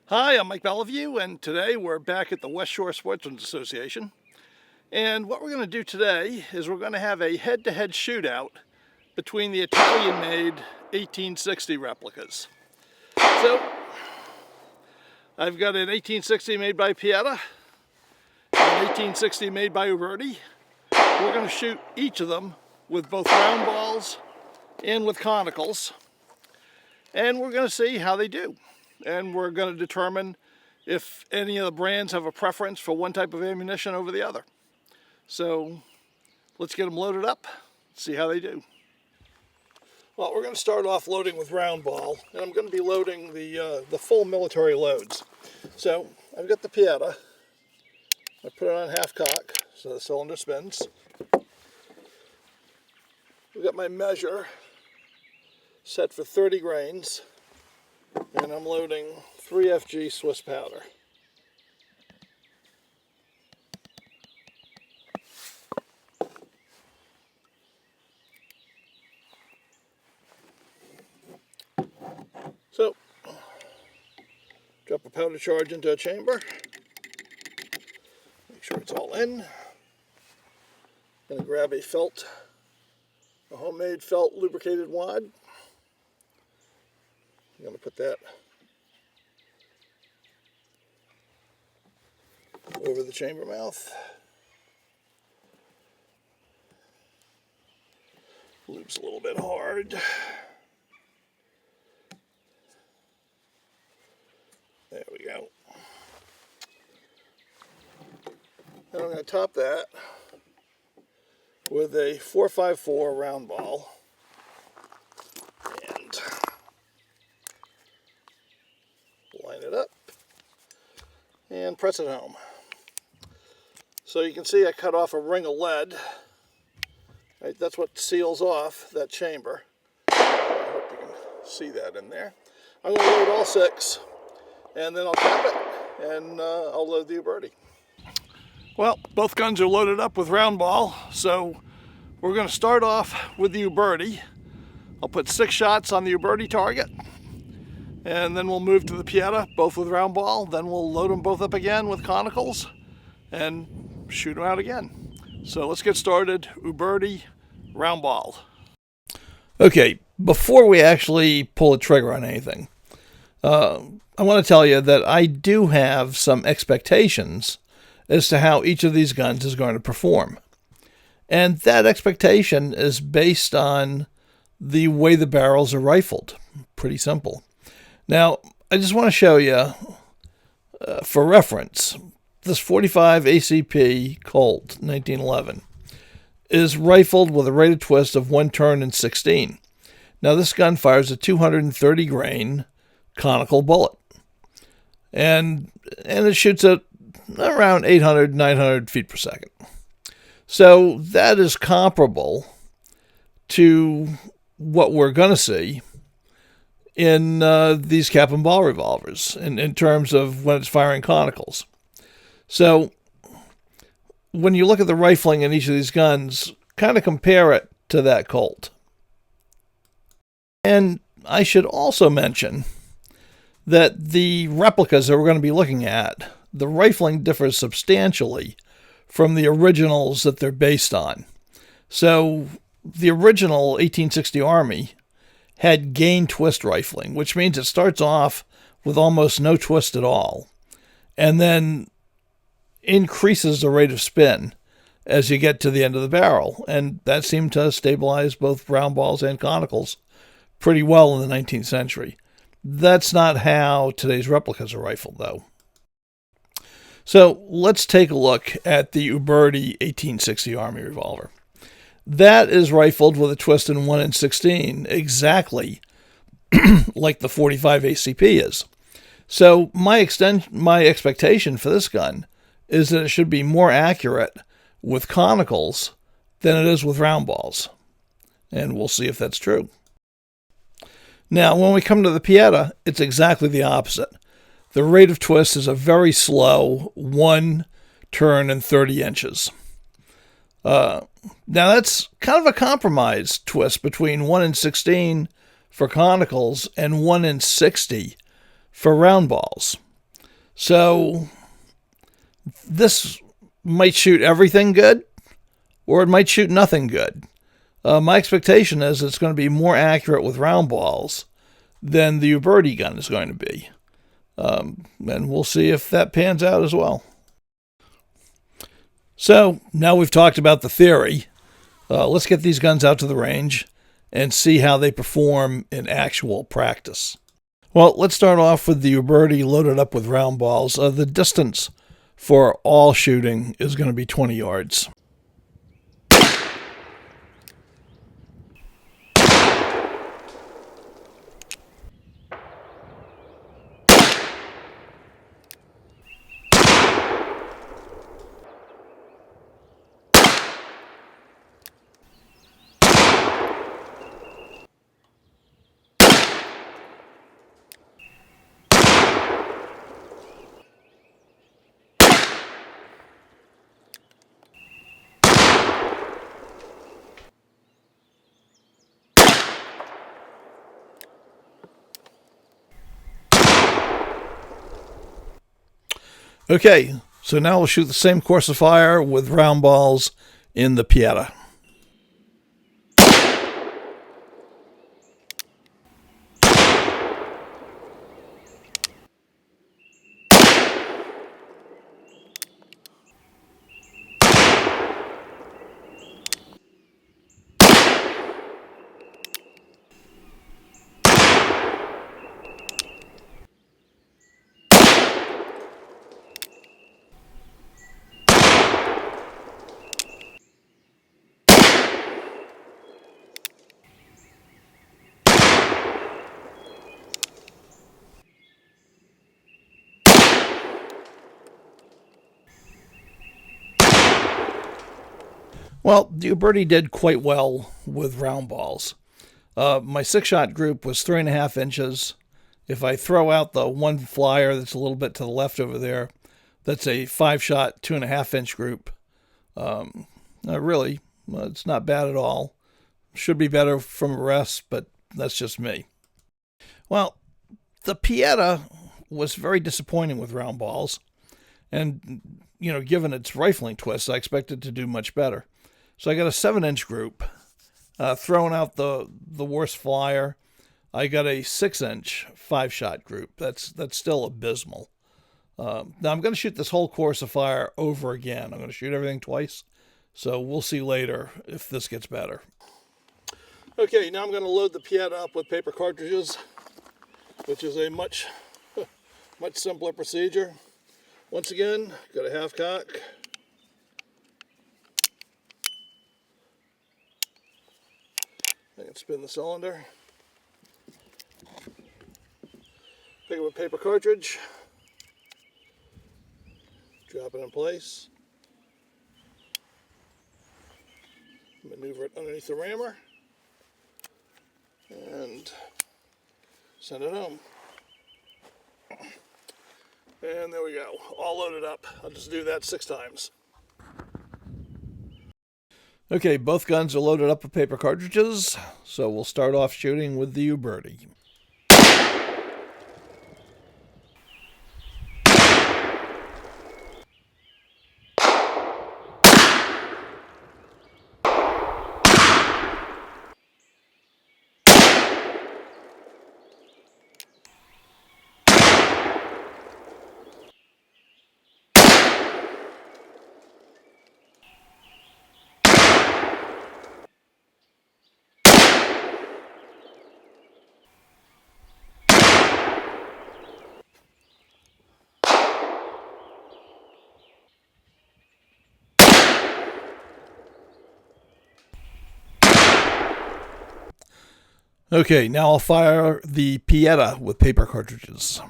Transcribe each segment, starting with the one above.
Hi, I'm Mike Beliveau, and today we're back at the West Shore Sportsmen's Association. And what we're going to do today is we're going to have a head-to-head shootout between the Italian-made 1860 replicas. So, I've got an 1860 made by Pietta, an 1860 made by Uberti. We're going to shoot each of them with both round balls and with conicals. And we're going to see how they do. And we're going to determine if any of the brands have a preference for one type of ammunition over the other. So let's get them loaded up, see how they do. Well, we're going to start off loading with round ball, and I'm going to be loading the full military loads. So I've got the Pietta. I put it on half cock so the cylinder spins. We've got my measure set for 30 grains. And I'm loading 3FG Swiss powder. So, drop a powder charge into a chamber. Make sure it's all in. I'm going to grab a homemade felt lubricated wad. I'm going to put that over the chamber mouth. Lube's a little bit hard. There we go. Then I'm going to top that with a 454 round ball. Line it up and press it home. So you can see I cut off a ring of lead. Right, that's what seals off that chamber. I hope you can see that in there. I'm going to load all 6 and then I'll cap it and I'll load the Uberti. Well, both guns are loaded up with round ball, so we're going to start off with the Uberti. I'll put 6 shots on the Uberti target. And then we'll move to the Pietta, both with round ball. Then we'll load them both up again with conicals and shoot them out again. So let's get started. Uberti, round ball. Okay, before we actually pull the trigger on anything, I want to tell you that I do have some expectations as to how each of these guns is going to perform. And that expectation is based on the way the barrels are rifled. Pretty simple. Now, I just want to show you, for reference, this 45 ACP Colt 1911 is rifled with a rate of twist of 1 turn in 16. Now, this gun fires a 230 grain conical bullet, and it shoots at around 800, 900 feet per second. So that is comparable to what we're going to see in these cap and ball revolvers in terms of when it's firing conicals. So when you look at the rifling in each of these guns, kind of compare it to that Colt. And I should also mention that the replicas that we're going to be looking at, the rifling differs substantially from the originals that they're based on. So the original 1860 Army had gain twist rifling, which means it starts off with almost no twist at all, and then increases the rate of spin as you get to the end of the barrel. And that seemed to stabilize both round balls and conicals pretty well in the 19th century. That's not how today's replicas are rifled, though. So let's take a look at the Uberti 1860 Army revolver. That is rifled with a twist in 1 in 16, exactly like the 45 ACP is. So my expectation for this gun is that it should be more accurate with conicals than it is with round balls. And we'll see if that's true. Now, when we come to the Pietta, it's exactly the opposite. The rate of twist is a very slow 1 turn in 30 inches. Now that's kind of a compromise twist between 1 in 16 for conicals and 1 in 60 for round balls. So this might shoot everything good, or it might shoot nothing good. My expectation is it's going to be more accurate with round balls than the Uberti gun is going to be. And we'll see if that pans out as well. So now we've talked about the theory. Let's get these guns out to the range and see how they perform in actual practice. Well, let's start off with the Uberti loaded up with round balls. The distance for all shooting is going to be 20 yards. Okay, so now we'll shoot the same course of fire with round balls in the Pietta. Well, the Uberti did quite well with round balls. My 6-shot group was 3.5 inches. If I throw out the one flyer that's a little bit to the left over there, that's a 5-shot, 2.5-inch group. Really, it's not bad at all. Should be better from the rest, but that's just me. Well, the Pietta was very disappointing with round balls. And, given its rifling twist, I expected to do much better. So I got a 7-inch group, throwing out the worst flyer. I got a 6-inch 5-shot group. That's still abysmal. Now I'm going to shoot this whole course of fire over again. I'm going to shoot everything twice. So we'll see later if this gets better. Okay, now I'm going to load the Pietta up with paper cartridges, which is a much simpler procedure. Once again, got a half cock. I can spin the cylinder. Pick up a paper cartridge. Drop it in place. Maneuver it underneath the rammer. And send it home. And there we go, all loaded up. I'll just do that 6 times. Okay, both guns are loaded up with paper cartridges, so we'll start off shooting with the Uberti. Okay, now I'll fire the Pietta with paper cartridges.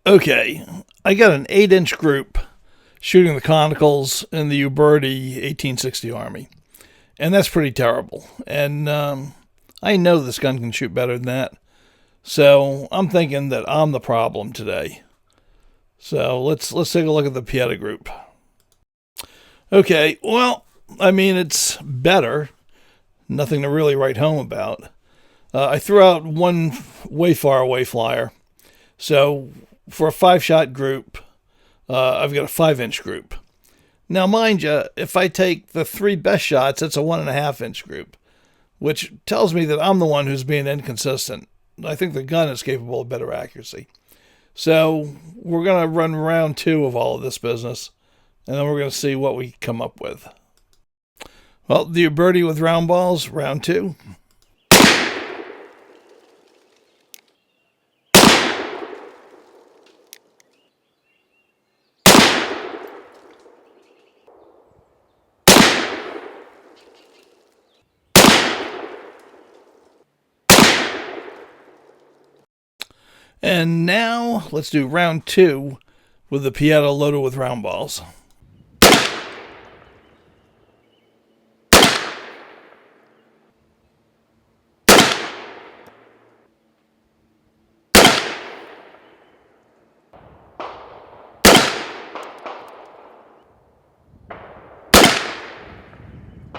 Okay, I got an 8-inch group shooting the Conicals in the Uberti 1860 Army, and that's pretty terrible. And I know this gun can shoot better than that, so I'm thinking that I'm the problem today. So let's take a look at the Pietta group. Okay, well, I mean, it's better. Nothing to really write home about. I threw out one way far away flyer. So for a 5-shot group, I've got a 5-inch group. Now, mind you, if I take the 3 best shots, it's a 1.5-inch group, which tells me that I'm the one who's being inconsistent. I think the gun is capable of better accuracy. So we're going to run round 2 of all of this business, and then we're going to see what we come up with. Well, the Uberti with round balls, round 2. And now let's do round 2 with the Pietta loaded with round balls.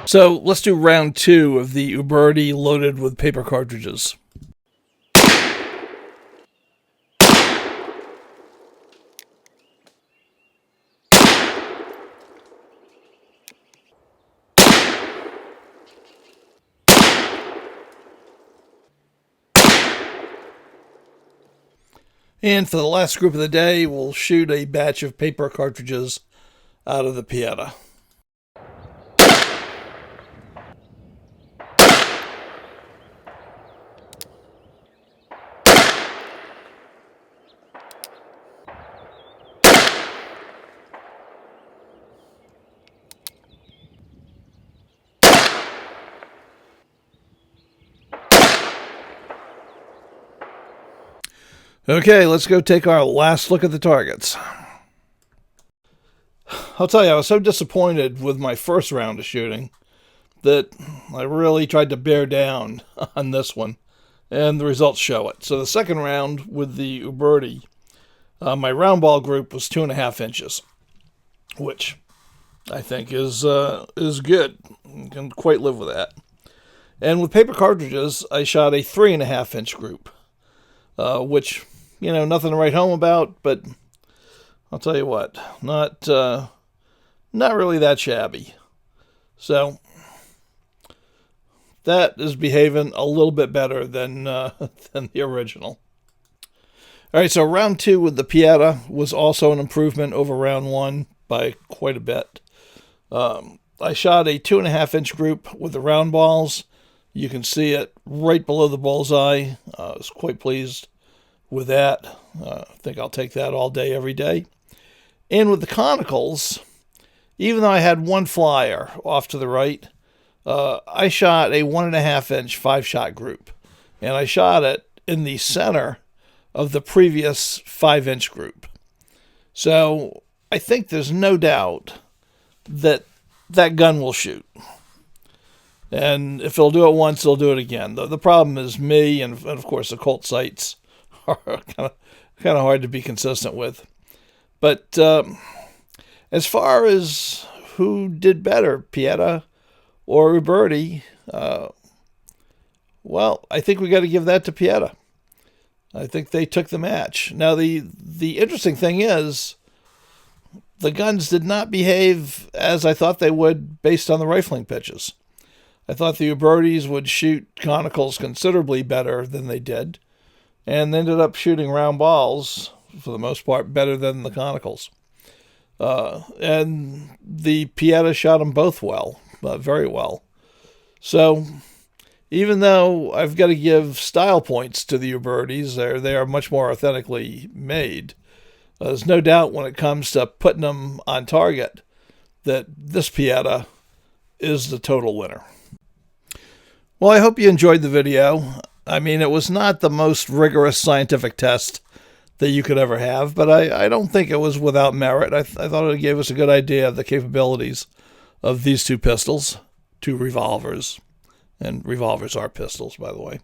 So let's do round 2 of the Uberti loaded with paper cartridges. And for the last group of the day, we'll shoot a batch of paper cartridges out of the Pietta. Okay, let's go take our last look at the targets. I'll tell you, I was so disappointed with my first round of shooting that I really tried to bear down on this one, and the results show it. So the second round with the Uberti, my round ball group was 2.5 inches, which I think is good. You can quite live with that. And with paper cartridges, I shot a 3.5-inch group, which, you know, nothing to write home about, but I'll tell you what, not really that shabby. So that is behaving a little bit better than the original. All right, so round 2 with the Pietta was also an improvement over round 1 by quite a bit. I shot a 2.5-inch group with the round balls. You can see it right below the bullseye. I was quite pleased with that. I think I'll take that all day, every day. And with the Conicals, even though I had one flyer off to the right, I shot a 1.5-inch 5-shot group. And I shot it in the center of the previous 5-inch group. So I think there's no doubt that that gun will shoot. And if it'll do it once, it'll do it again. The problem is me, and of course the Colt sights are kind of hard to be consistent with. But as far as who did better, Pietta or Uberti, well, I think we got to give that to Pietta. I think they took the match. Now, the interesting thing is, the guns did not behave as I thought they would based on the rifling pitches. I thought the Ubertis would shoot Conicals considerably better than they did, and ended up shooting round balls, for the most part, better than the Conicals. And the Pietta shot them both well, very well. So even though I've got to give style points to the Ubertis, they are much more authentically made. There's no doubt when it comes to putting them on target that this Pietta is the total winner. Well, I hope you enjoyed the video. I mean, it was not the most rigorous scientific test that you could ever have, but I don't think it was without merit. I thought it gave us a good idea of the capabilities of these two pistols, two revolvers, and revolvers are pistols, by the way.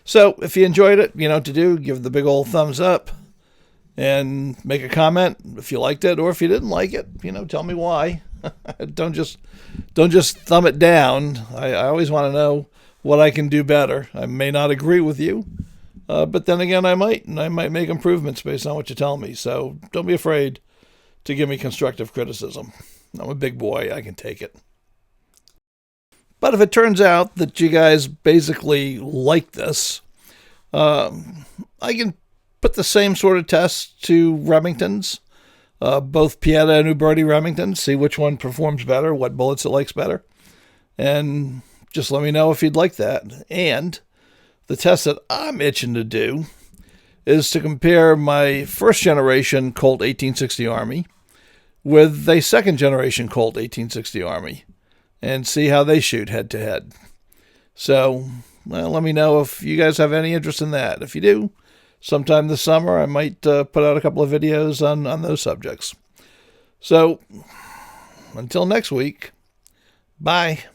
So if you enjoyed it, you know what to do. Give the big old thumbs up and make a comment if you liked it, or if you didn't like it, you know, tell me why. Don't just thumb it down. I always want to know what I can do better. I may not agree with you, but then again, I might make improvements based on what you tell me. So don't be afraid to give me constructive criticism. I'm a big boy. I can take it. But if it turns out that you guys basically like this, I can put the same sort of tests to Remingtons, both Pietta and Uberti Remingtons, see which one performs better, what bullets it likes better, and just let me know if you'd like that. And the test that I'm itching to do is to compare my first generation Colt 1860 Army with a second generation Colt 1860 Army and see how they shoot head to head. So, well, let me know if you guys have any interest in that. If you do, sometime this summer I might put out a couple of videos on those subjects. So, until next week, bye.